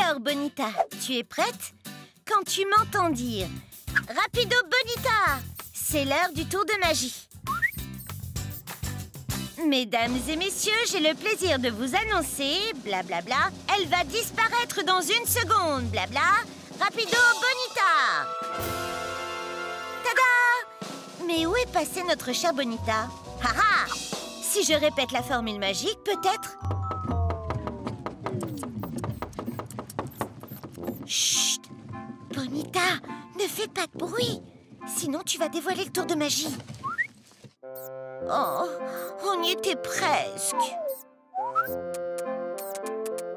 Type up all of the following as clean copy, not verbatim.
Alors, Bonita, tu es prête? Quand tu m'entends dire « Rapido Bonita !» c'est l'heure du tour de magie. Mesdames et messieurs, j'ai le plaisir de vous annoncer, blablabla, elle va disparaître dans une seconde, blabla. Rapido Bonita! Tada! Mais où est passée notre chère Bonita? Haha! Si je répète la formule magique, peut-être... Chut! Bonita, ne fais pas de bruit, sinon tu vas dévoiler le tour de magie. Oh, on y était presque.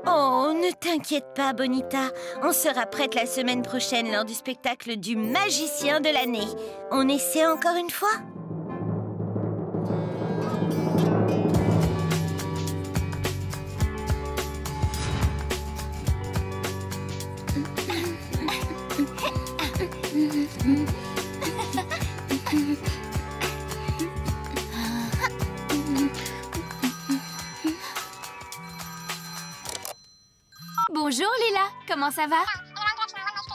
Oh, ne t'inquiète pas, Bonita. On sera prête la semaine prochaine lors du spectacle du magicien de l'année. On essaie encore une fois? Bonjour Lila, comment ça va?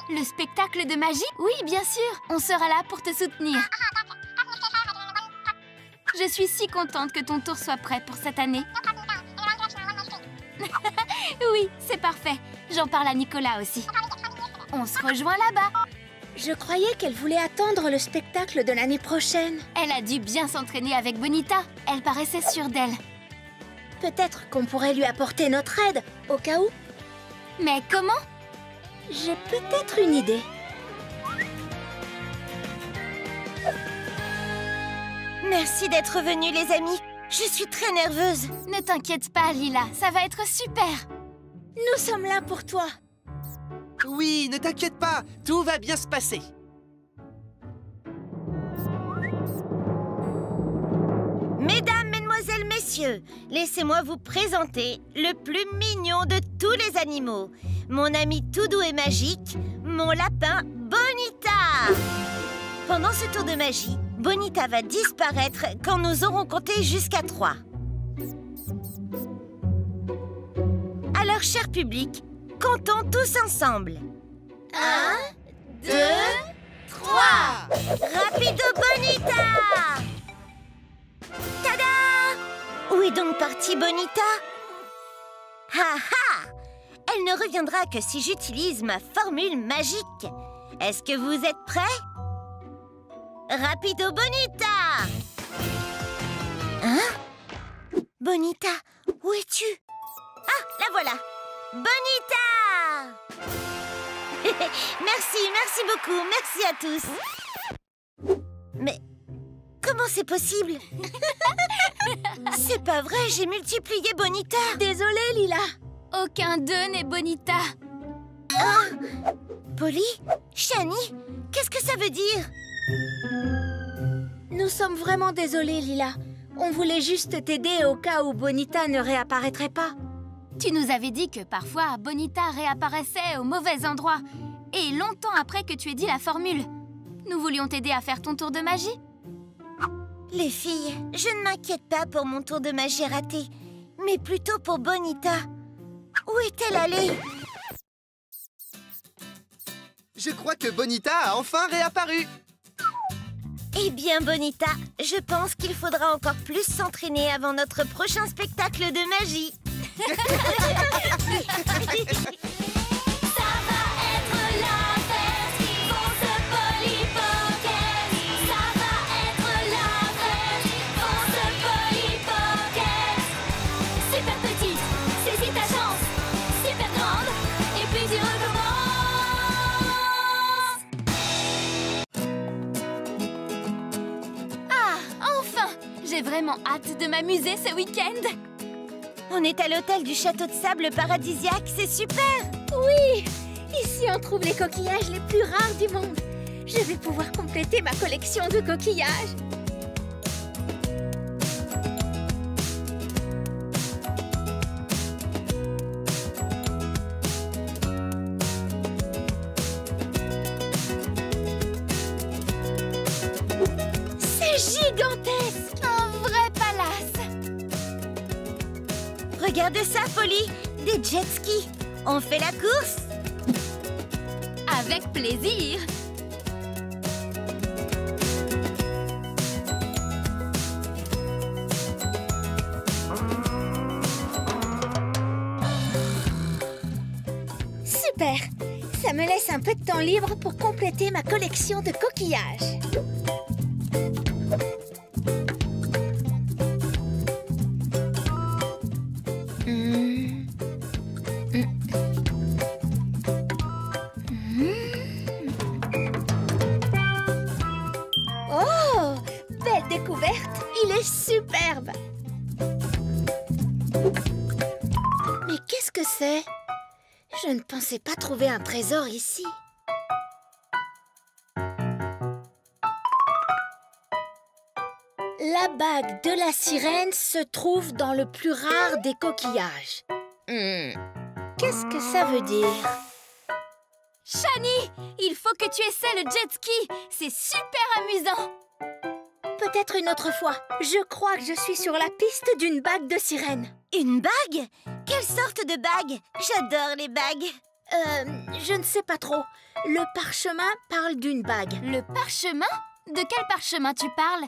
Le spectacle de magie? Oui, bien sûr, on sera là pour te soutenir. Je suis si contente que ton tour soit prêt pour cette année. Oui, c'est parfait. J'en parle à Nicolas aussi. On se rejoint là-bas. Je croyais qu'elle voulait attendre le spectacle de l'année prochaine. Elle a dû bien s'entraîner avec Bonita. Elle paraissait sûre d'elle. Peut-être qu'on pourrait lui apporter notre aide, au cas où. Mais comment? J'ai peut-être une idée. Merci d'être venus, les amis. Je suis très nerveuse. Ne t'inquiète pas, Lila, ça va être super. Nous sommes là pour toi. Oui, ne t'inquiète pas, tout va bien se passer. Mesdames, mesdemoiselles, messieurs, laissez-moi vous présenter le plus mignon de tous les animaux. Mon ami tout doux et magique, mon lapin Bonita. Pendant ce tour de magie, Bonita va disparaître quand nous aurons compté jusqu'à 3. Alors, cher public, comptons tous ensemble. 1, 2, 3. Rapido Bonita! Tada! Où est donc partie Bonita? Ha ha! Elle ne reviendra que si j'utilise ma formule magique. Est-ce que vous êtes prêts? Rapido Bonita! Hein? Bonita, où es-tu? Ah, la voilà! Bonita! Merci beaucoup, merci à tous. Mais comment c'est possible? C'est pas vrai, j'ai multiplié Bonita. Désolée, Lila. Aucun d'eux n'est Bonita. Ah, Polly? Shani? Qu'est-ce que ça veut dire? Nous sommes vraiment désolés, Lila. On voulait juste t'aider au cas où Bonita ne réapparaîtrait pas. Tu nous avais dit que parfois Bonita réapparaissait au mauvais endroit et longtemps après que tu aies dit la formule. Nous voulions t'aider à faire ton tour de magie. Les filles, je ne m'inquiète pas pour mon tour de magie raté, mais plutôt pour Bonita. Où est-elle allée? Je crois que Bonita a enfin réapparu. Eh bien, Bonita, je pense qu'il faudra encore plus s'entraîner avant notre prochain spectacle de magie. Ça va être la fête, ils vont se polypocket. Ça va être la fête, ils vont se polypocket. Super petite, saisis ta chance. Super grande, et puis tu recommences. Ah, enfin! J'ai vraiment hâte de m'amuser ce week-end. On est à l'hôtel du château de sable paradisiaque, c'est super! Oui! Ici, on trouve les coquillages les plus rares du monde. Je vais pouvoir compléter ma collection de coquillages. C'est gigantesque! Un vrai palace. Regarde ça, Polly! Des jet skis! On fait la course? Avec plaisir. Super! Ça me laisse un peu de temps libre pour compléter ma collection de coquillages. Oh! Belle découverte! Il est superbe! Mais qu'est-ce que c'est? Je ne pensais pas trouver un trésor ici. La bague de la sirène se trouve dans le plus rare des coquillages. Qu'est-ce que ça veut dire? Shani, il faut que tu essaies le jet ski. C'est super amusant. Peut-être une autre fois. Je crois que je suis sur la piste d'une bague de sirène. Une bague? Quelle sorte de bague? J'adore les bagues. Je ne sais pas trop. Le parchemin parle d'une bague. Le parchemin? De quel parchemin tu parles?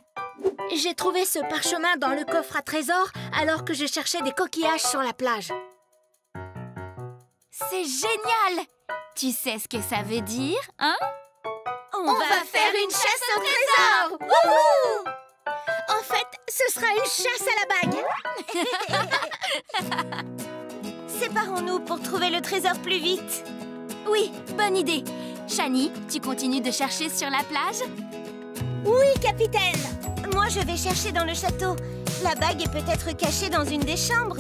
J'ai trouvé ce parchemin dans le coffre à trésors alors que je cherchais des coquillages sur la plage. C'est génial! Tu sais ce que ça veut dire, hein? On va faire une chasse au trésor! Wouhou! En fait, ce sera une chasse à la bague. Séparons-nous pour trouver le trésor plus vite. Oui, bonne idée. Shani, tu continues de chercher sur la plage? Oui, capitaine! Moi, je vais chercher dans le château. La bague est peut-être cachée dans une des chambres.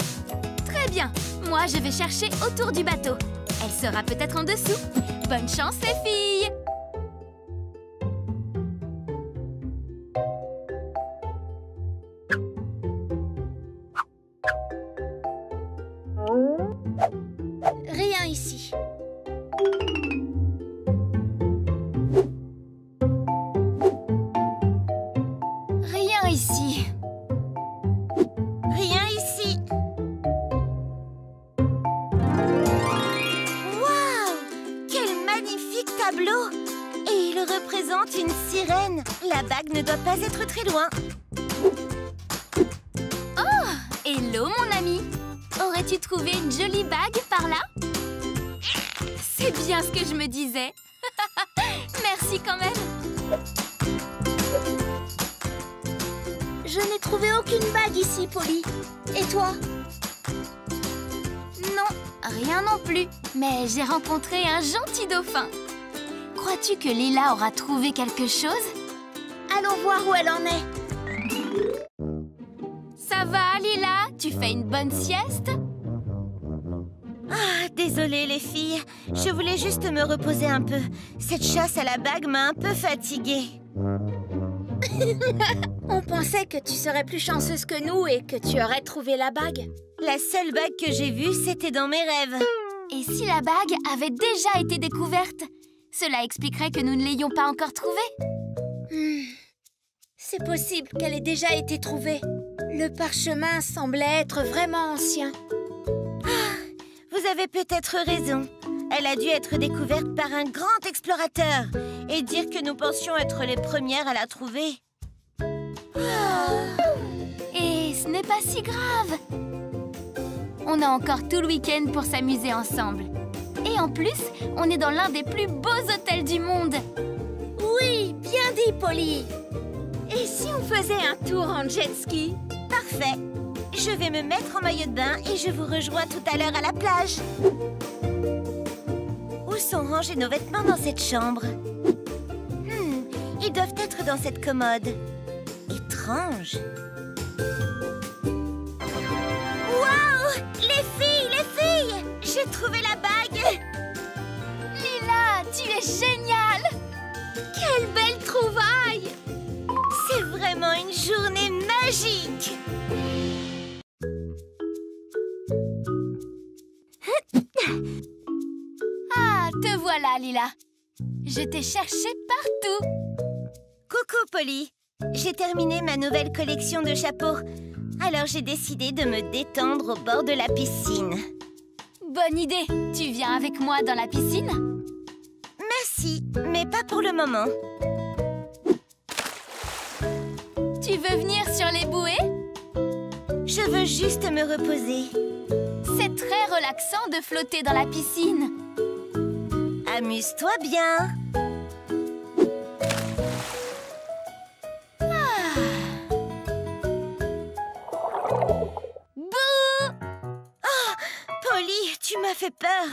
Très bien. Moi, je vais chercher autour du bateau. Elle sera peut-être en dessous. Bonne chance, les filles! Rien ici. Rien ici. Rien ici. Waouh! Quel magnifique tableau! Et il représente une sirène. La bague ne doit pas être très loin. Hello, mon ami. Aurais-tu trouvé une jolie bague par là? C'est bien ce que je me disais. Merci quand même. Je n'ai trouvé aucune bague ici, Polly. Et toi? Non, rien non plus. Mais j'ai rencontré un gentil dauphin. Crois-tu que Lila aura trouvé quelque chose? Allons voir où elle en est. Ça va, Lila? Tu fais une bonne sieste? Ah, désolée les filles. Je voulais juste me reposer un peu. Cette chasse à la bague m'a un peu fatiguée. On pensait que tu serais plus chanceuse que nous et que tu aurais trouvé la bague. La seule bague que j'ai vue, c'était dans mes rêves. Et si la bague avait déjà été découverte? Cela expliquerait que nous ne l'ayons pas encore trouvée. C'est possible qu'elle ait déjà été trouvée. Le parchemin semblait être vraiment ancien. Vous avez peut-être raison. Elle a dû être découverte par un grand explorateur et dire que nous pensions être les premières à la trouver. Et ce n'est pas si grave. On a encore tout le week-end pour s'amuser ensemble. Et en plus, on est dans l'un des plus beaux hôtels du monde. Oui, bien dit, Polly. Et si on faisait un tour en jet ski? Parfait. Je vais me mettre en maillot de bain et je vous rejoins tout à l'heure à la plage. Où sont rangés nos vêtements dans cette chambre? Ils doivent être dans cette commode. Étrange. Waouh! Les filles! J'ai trouvé la bague! Lila, tu es géniale! Quelle belle trouvaille! C'est vraiment une journée magique! Ah, te voilà, Lila. Je t'ai cherché partout. Coucou, Polly. J'ai terminé ma nouvelle collection de chapeaux. Alors j'ai décidé de me détendre au bord de la piscine. Bonne idée. Tu viens avec moi dans la piscine? Merci, mais pas pour le moment. Tu veux venir sur les bouées? Je veux juste me reposer. C'est très relaxant de flotter dans la piscine. Amuse-toi bien. Bouh! Polly, tu m'as fait peur.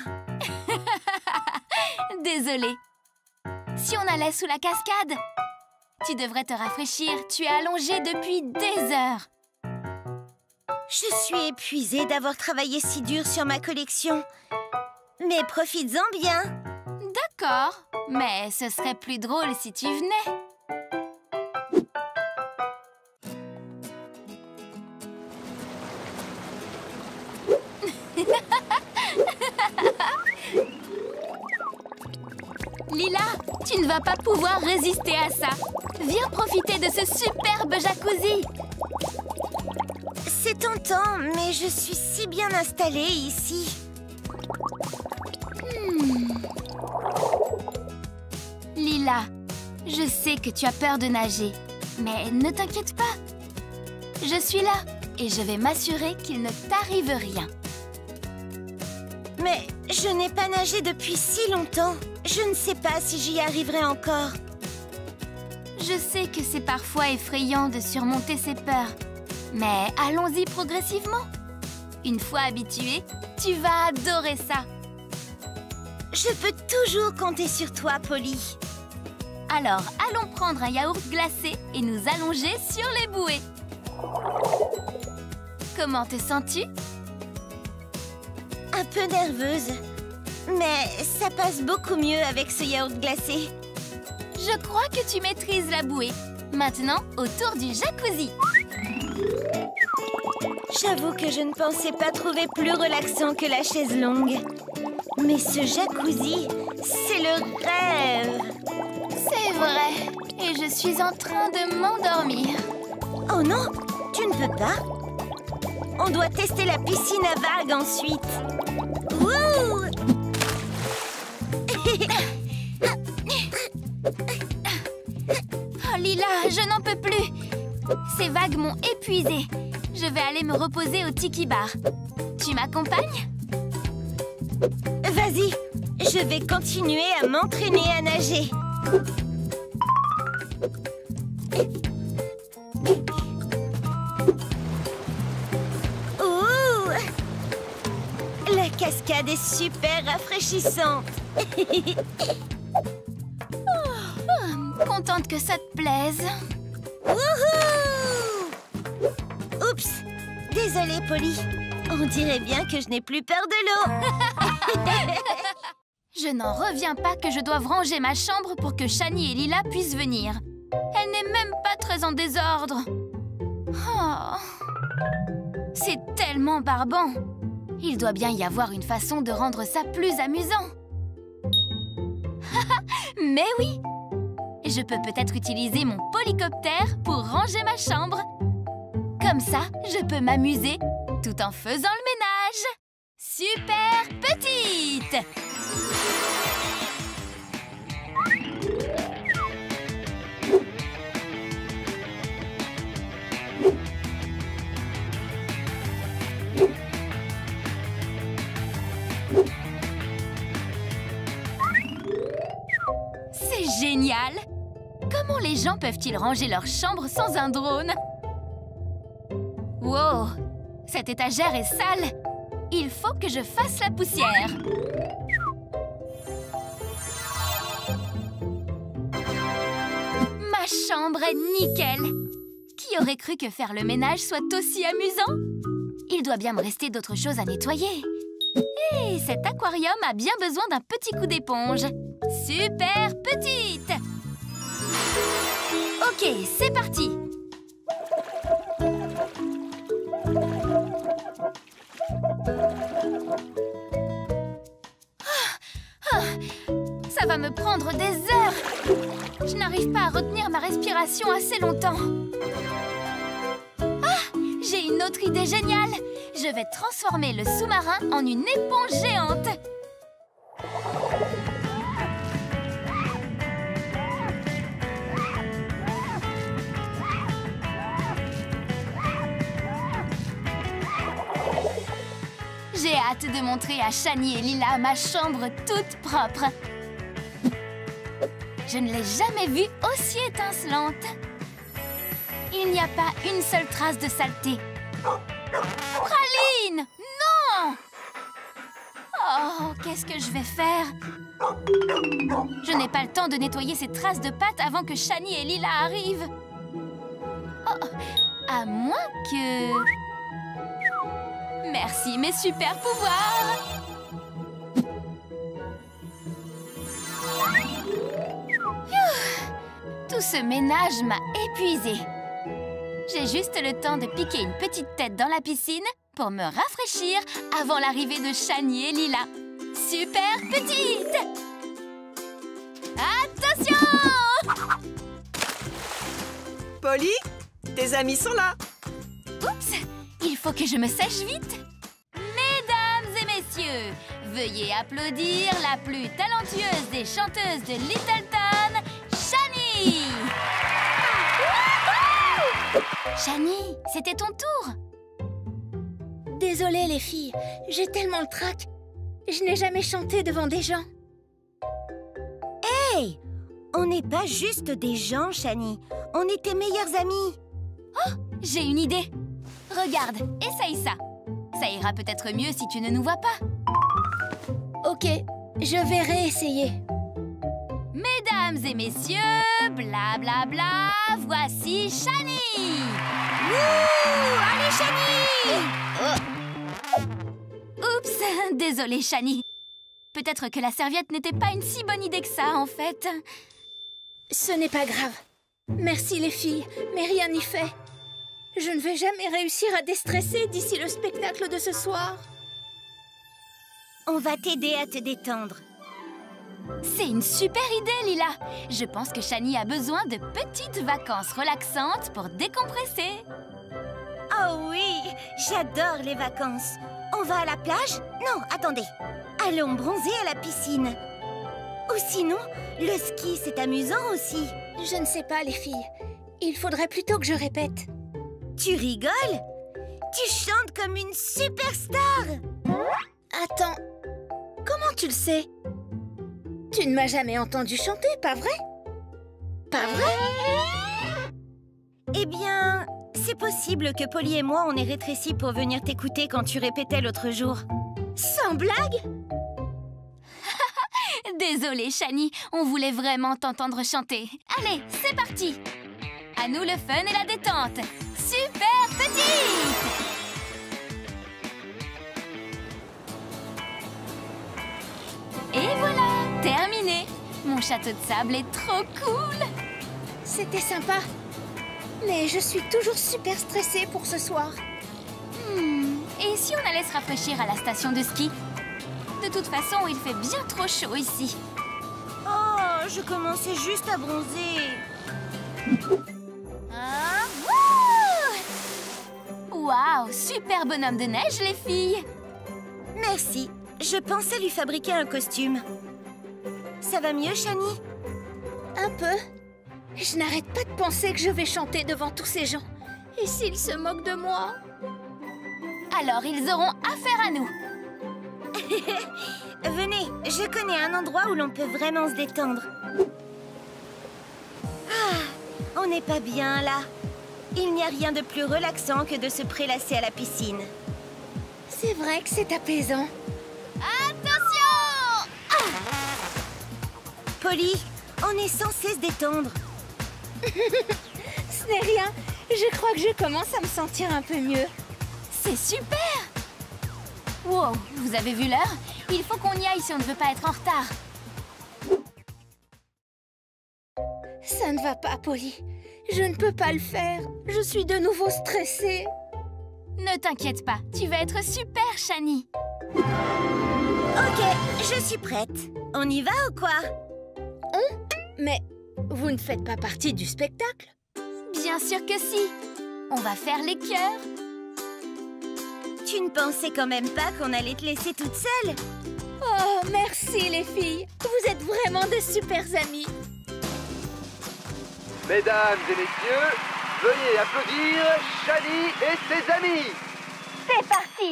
Désolée. Si on allait sous la cascade? Tu devrais te rafraîchir, tu es allongée depuis des heures. Je suis épuisée d'avoir travaillé si dur sur ma collection. Mais profites-en bien. D'accord, mais ce serait plus drôle si tu venais. Lila, tu ne vas pas pouvoir résister à ça. Viens profiter de ce superbe jacuzzi. C'est tentant, mais je suis si bien installée ici. Lila, je sais que tu as peur de nager, mais ne t'inquiète pas. Je suis là et je vais m'assurer qu'il ne t'arrive rien. Mais je n'ai pas nagé depuis si longtemps. Je ne sais pas si j'y arriverai encore. Je sais que c'est parfois effrayant de surmonter ses peurs, mais allons-y progressivement. Une fois habitué, tu vas adorer ça. Je peux toujours compter sur toi, Polly. Alors, allons prendre un yaourt glacé et nous allonger sur les bouées. Comment te sens-tu? Un peu nerveuse. Mais ça passe beaucoup mieux avec ce yaourt glacé. Je crois que tu maîtrises la bouée. Maintenant, autour du jacuzzi. J'avoue que je ne pensais pas trouver plus relaxant que la chaise longue. Mais ce jacuzzi, c'est le rêve. C'est vrai. Et je suis en train de m'endormir. Oh non, tu ne peux pas. On doit tester la piscine à vagues ensuite. Wouh! Oh Lila, je n'en peux plus. Ces vagues m'ont épuisée. Je vais aller me reposer au Tiki Bar. Tu m'accompagnes? Vas-y, je vais continuer à m'entraîner à nager. Ouh! La cascade est super rafraîchissante. Contente que ça te plaise. Wouhou! Oups! Désolée, Polly. On dirait bien que je n'ai plus peur de l'eau. Je n'en reviens pas que je doive ranger ma chambre pour que Shani et Lila puissent venir. Elle n'est même pas très en désordre. Oh. C'est tellement barbant. Il doit bien y avoir une façon de rendre ça plus amusant. Mais oui! Je peux peut-être utiliser mon polycoptère pour ranger ma chambre. Comme ça, je peux m'amuser tout en faisant le ménage. Super petite! C'est génial! Comment les gens peuvent-ils ranger leur chambre sans un drone? Wow! Cette étagère est sale! Il faut que je fasse la poussière! Ma chambre est nickel! Qui aurait cru que faire le ménage soit aussi amusant? Il doit bien me rester d'autres choses à nettoyer. Et cet aquarium a bien besoin d'un petit coup d'éponge. Super petite! Ok, c'est parti! Ça va me prendre des heures! Je n'arrive pas à retenir ma respiration assez longtemps. Ah! J'ai une autre idée géniale! Je vais transformer le sous-marin en une éponge géante! hâte de montrer à Shani et Lila ma chambre toute propre. Je ne l'ai jamais vue aussi étincelante. Il n'y a pas une seule trace de saleté. Praline! Non! Oh, qu'est-ce que je vais faire? Je n'ai pas le temps de nettoyer ces traces de pâte avant que Shani et Lila arrivent. Oh, à moins que... Merci, mes super pouvoirs! Tout ce ménage m'a épuisée. J'ai juste le temps de piquer une petite tête dans la piscine pour me rafraîchir avant l'arrivée de Shani et Lila. Super petite! Attention! Polly, tes amis sont là. Oups! Il faut que je me sèche vite. Mesdames et messieurs, veuillez applaudir la plus talentueuse des chanteuses de Littleton, Shani! Shani, c'était ton tour. Désolée les filles, j'ai tellement le trac. Je n'ai jamais chanté devant des gens. Hey! On n'est pas juste des gens, Shani. On est tes meilleurs amis. J'ai une idée. Regarde, essaye ça. Ça ira peut-être mieux si tu ne nous vois pas. Ok, je vais réessayer. Mesdames et messieurs, blablabla, bla bla, voici Shani! Wouh! Allez, Shani! Oups, désolée Shani. Peut-être que la serviette n'était pas une si bonne idée que ça, en fait. Ce n'est pas grave. Merci les filles, mais rien n'y fait. Je ne vais jamais réussir à déstresser d'ici le spectacle de ce soir. On va t'aider à te détendre. C'est une super idée, Lila. Je pense que Shani a besoin de petites vacances relaxantes pour décompresser. Oh oui, j'adore les vacances. On va à la plage? Non, attendez. Allons bronzer à la piscine. Ou sinon, le ski, c'est amusant aussi. Je ne sais pas les filles. Il faudrait plutôt que je répète. Tu rigoles? Tu chantes comme une superstar! Attends, comment tu le sais? Tu ne m'as jamais entendu chanter, pas vrai? Pas vrai? Eh bien, c'est possible que Polly et moi, on ait rétréci pour venir t'écouter quand tu répétais l'autre jour. Sans blague? Désolée, Shani, on voulait vraiment t'entendre chanter. Allez, c'est parti! À nous le fun et la détente! Super petite! Et voilà, terminé! Mon château de sable est trop cool! C'était sympa. Mais je suis toujours super stressée pour ce soir. Et si on allait se rafraîchir à la station de ski? De toute façon, il fait bien trop chaud ici. Oh, je commençais juste à bronzer. Hein? Waouh! Super bonhomme de neige, les filles! Merci. Je pensais lui fabriquer un costume. Ça va mieux, Shani? Un peu. Je n'arrête pas de penser que je vais chanter devant tous ces gens. Et s'ils se moquent de moi? Alors, ils auront affaire à nous. Venez, je connais un endroit où l'on peut vraiment se détendre. Ah, on n'est pas bien là. Il n'y a rien de plus relaxant que de se prélasser à la piscine. C'est vrai que c'est apaisant. Attention! Polly, on est censé se détendre. Ce n'est rien. Je crois que je commence à me sentir un peu mieux. C'est super! Wow, vous avez vu l'heure? Il faut qu'on y aille si on ne veut pas être en retard. Ça ne va pas, Polly. Je ne peux pas le faire. Je suis de nouveau stressée. Ne t'inquiète pas, tu vas être super, Shani. Ok, je suis prête. On y va ou quoi? Mais vous ne faites pas partie du spectacle? Bien sûr que si. On va faire les chœurs. Tu ne pensais quand même pas qu'on allait te laisser toute seule? Oh, merci les filles. Vous êtes vraiment de super amies. Mesdames et messieurs, veuillez applaudir Shani et ses amis. C'est parti!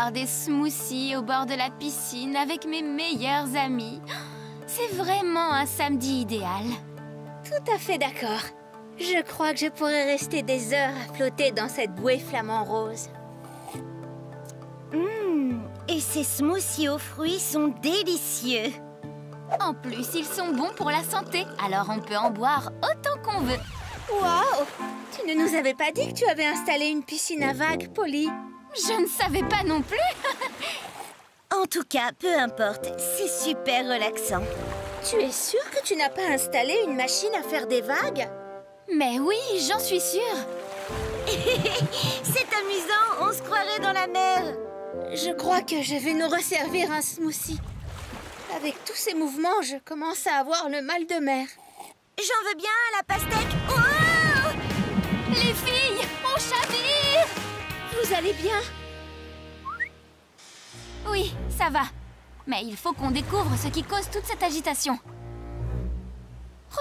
boire des smoothies au bord de la piscine avec mes meilleurs amis. C'est vraiment un samedi idéal. Tout à fait d'accord. Je crois que je pourrais rester des heures à flotter dans cette bouée flamant rose. Et ces smoothies aux fruits sont délicieux. En plus, ils sont bons pour la santé, alors on peut en boire autant qu'on veut. Waouh! Tu ne nous avais pas dit que tu avais installé une piscine à vagues, Polly. Je ne savais pas non plus. En tout cas, peu importe, c'est super relaxant. Tu es sûre que tu n'as pas installé une machine à faire des vagues? Mais oui, j'en suis sûre. C'est amusant, on se croirait dans la mer. Je crois que je vais nous resservir un smoothie. Avec tous ces mouvements, je commence à avoir le mal de mer. J'en veux bien à la pastèque. Oh! Les filles, on chavire! Vous allez bien? Oui, ça va. Mais il faut qu'on découvre ce qui cause toute cette agitation.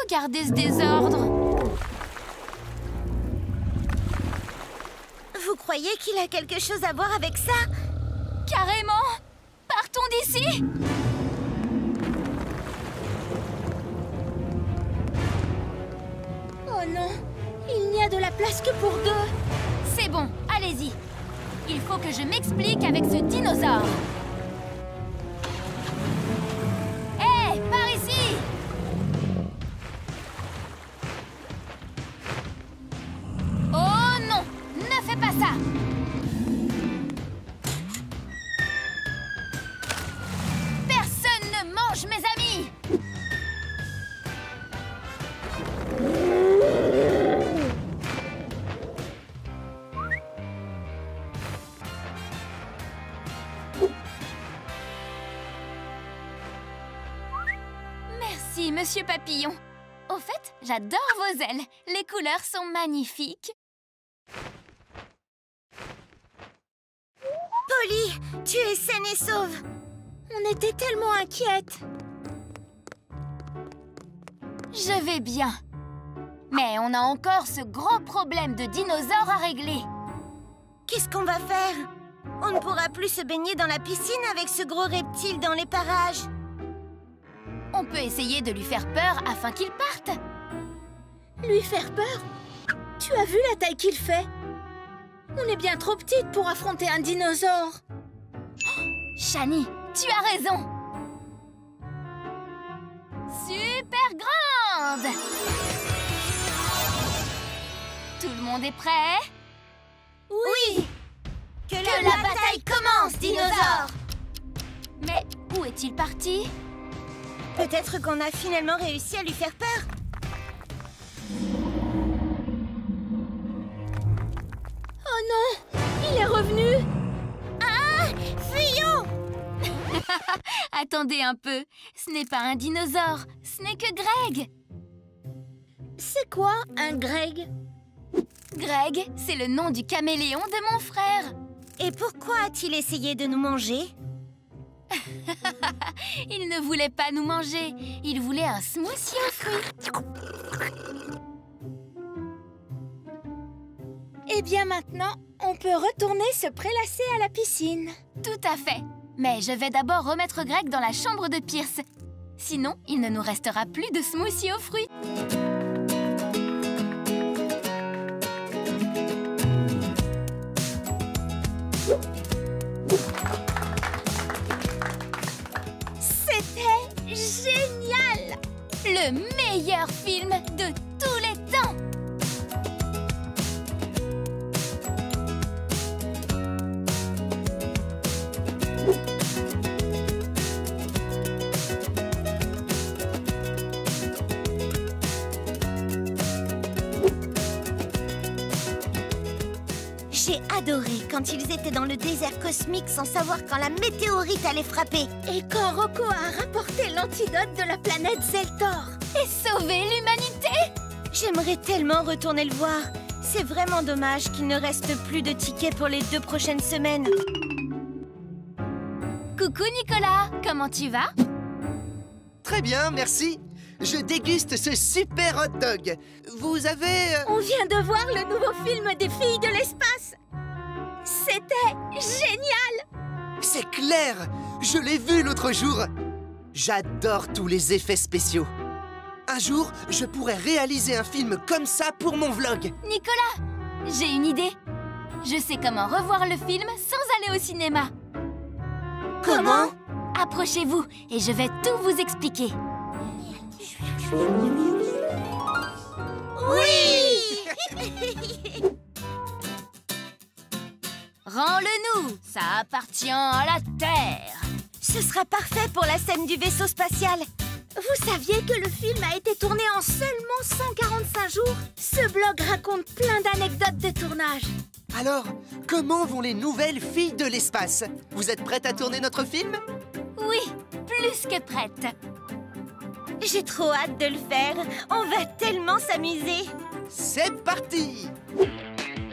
Regardez ce désordre. Vous croyez qu'il a quelque chose à voir avec ça? Carrément! Partons d'ici! Oh non, il n'y a de la place que pour deux. C'est bon, allez-y. Il faut que je m'explique avec ce dinosaure. Hé, par ici! Oh non, ne fais pas ça! Personne ne mange mes amis! Merci, Monsieur Papillon. Au fait, j'adore vos ailes. Les couleurs sont magnifiques. Polly, tu es saine et sauve. On était tellement inquiètes. Je vais bien. Mais on a encore ce gros problème de dinosaures à régler. Qu'est-ce qu'on va faire? On ne pourra plus se baigner dans la piscine avec ce gros reptile dans les parages. On peut essayer de lui faire peur afin qu'il parte. Lui faire peur? Tu as vu la taille qu'il fait? On est bien trop petite pour affronter un dinosaure. Shani, tu as raison. Super grande! Tout le monde est prêt? Oui! Que la bataille commence, dinosaure! Mais où est-il parti? Peut-être qu'on a finalement réussi à lui faire peur. Oh non! Il est revenu! Ah! Fuyons! Attendez un peu. Ce n'est pas un dinosaure. Ce n'est que Greg. C'est quoi un Greg? Greg, c'est le nom du caméléon de mon frère. Et pourquoi a-t-il essayé de nous manger? Il ne voulait pas nous manger. Il voulait un smoothie aux fruits. Eh bien maintenant, on peut retourner se prélasser à la piscine. Tout à fait. Mais je vais d'abord remettre Greg dans la chambre de Pierce. Sinon, il ne nous restera plus de smoothie aux fruits. C'était génial! Le meilleur film de tous les temps! J'ai adoré quand ils étaient dans le désert cosmique sans savoir quand la météorite allait frapper. Et quand Rocco a rapporté l'antidote de la planète Zeltor. Et sauver l'humanité! J'aimerais tellement retourner le voir. C'est vraiment dommage qu'il ne reste plus de tickets pour les 2 prochaines semaines. Coucou Nicolas, comment tu vas? Très bien, merci. Je déguste ce super hot dog. Vous avez... On vient de voir le nouveau film des filles de l'espace. C'était génial! C'est clair! Je l'ai vu l'autre jour! J'adore tous les effets spéciaux. Un jour, je pourrais réaliser un film comme ça pour mon vlog. Nicolas, j'ai une idée. Je sais comment revoir le film sans aller au cinéma. Comment? Approchez-vous et je vais tout vous expliquer. Rends-le-nous, ça appartient à la Terre. Ce sera parfait pour la scène du vaisseau spatial. Vous saviez que le film a été tourné en seulement 145 jours? Ce blog raconte plein d'anecdotes de tournage. Alors, comment vont les nouvelles filles de l'espace? Vous êtes prêtes à tourner notre film? Oui, plus que prête. J'ai trop hâte de le faire. On va tellement s'amuser. C'est parti!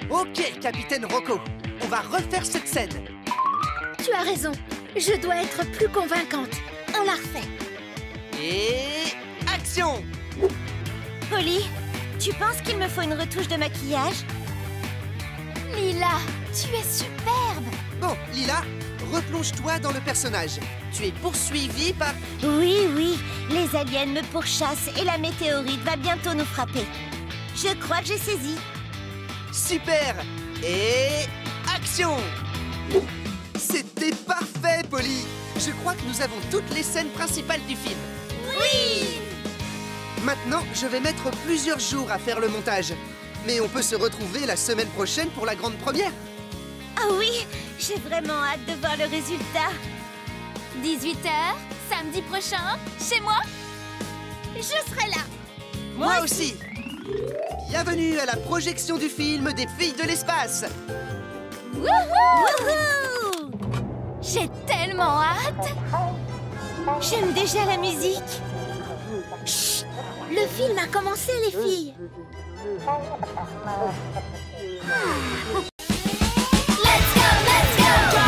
Ok, Capitaine Rocco, on va refaire cette scène. Tu as raison, je dois être plus convaincante. On la refait. Et... action! Polly, tu penses qu'il me faut une retouche de maquillage? Lila, tu es superbe. Bon, Lila, replonge-toi dans le personnage. Tu es poursuivie par... Oui, les aliens me pourchassent et la météorite va bientôt nous frapper. Je crois que j'ai saisi. Super! Et... action! C'était parfait, Polly! Je crois que nous avons toutes les scènes principales du film. Oui! Maintenant, je vais mettre plusieurs jours à faire le montage. Mais on peut se retrouver la semaine prochaine pour la grande première. Ah oui, j'ai vraiment hâte de voir le résultat. 18h, samedi prochain, chez moi. Je serai là. Moi aussi! Bienvenue à la projection du film des filles de l'espace. Wouhou! J'ai tellement hâte. J'aime déjà la musique. Chut! Le film a commencé, les filles. Let's go, let's go!